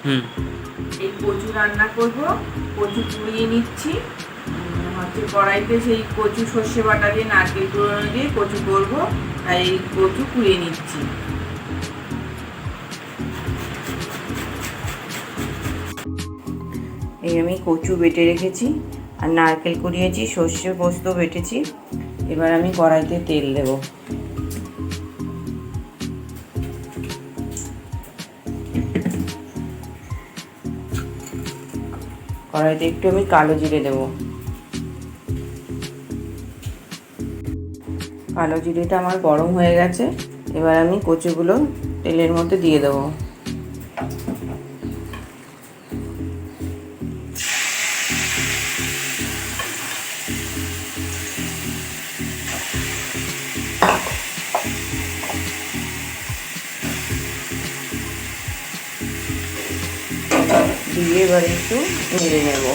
হুম। এই কচু রান্না করব। কচু পুড়িয়ে নিচ্ছি। হচ্ছে কড়াইতে সেই কচু সর্ষে বাটা দিয়ে নারকেল কুড়ানো দিয়ে কচু করব, তাই এই কচু পুড়িয়ে নিচ্ছি। এই আমি কচু বেটে রেখেছি আর নারকেল কুড়িয়েছি, সর্ষে পোস্ত বেটেছি। এবার আমি কড়াইতে তেল দেব। কড়াইতে একটু আমি কালো জিরে দেব। কালো জিরেটা আমার গরম হয়ে গেছে। এবার আমি কচুগুলো তেলের মধ্যে দিয়ে দেবো। দিয়ে এবার একটু নেড়ে নেব।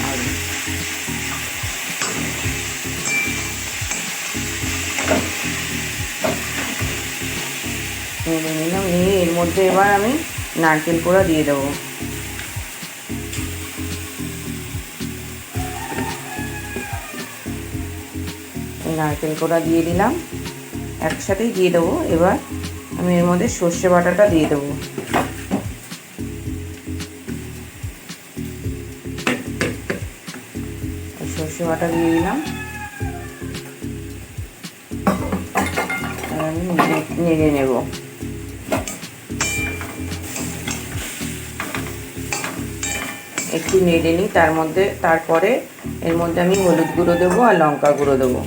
আর নেড়ে নিলাম, নিয়ে এর মধ্যে এবার আমি নারকেল কোড়া দিয়ে দেবো। নারকেল কোড়া দিয়ে দিলাম, একসাথেই দিয়ে দেবো। এবার আমি এর মধ্যে সর্ষে বাটাটা দিয়ে দেবো। সর্ষে বাটা দিয়ে দিলাম। আমি নেড়ে নেব। একটু নেড়ে নিই, তারপরে এর মধ্যে আমি হলুদ গুঁড়ো দেবো আর লঙ্কা গুঁড়ো দেবো।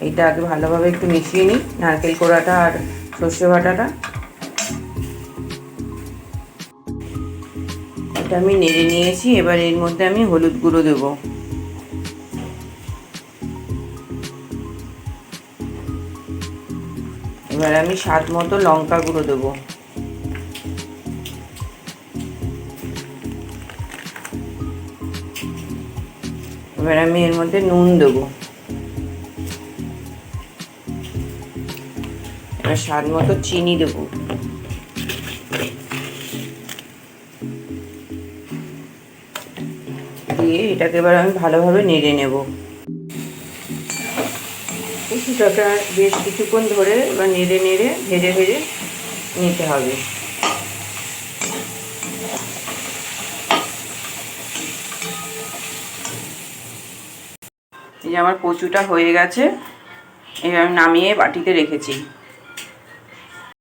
এইটা আগে ভালোভাবে একটু মিশিয়ে নিই, নারকেল কোড়াটা আর সর্ষে বাটাটা। এটা আমি নেড়ে নিয়েছি। এবার এর মধ্যে আমি হলুদ গুঁড়ো দেবো। এবার আমি স্বাদ মতো লঙ্কা গুঁড়ো দেবো। এবার আমি এর মধ্যে নুন দেবো। এবার স্বাদ মতো চিনি দেবো। দিয়ে এটাকে এবার আমি ভালোভাবে নেড়ে নেব। কচুটাটা বেশ কিছুক্ষণ ধরে এবার নেড়ে নেড়ে ভেজে ভেজে নিতে হবে। এই যে আমার কচুটা হয়ে গেছে। এবার আমি নামিয়ে বাটিতে রেখেছি।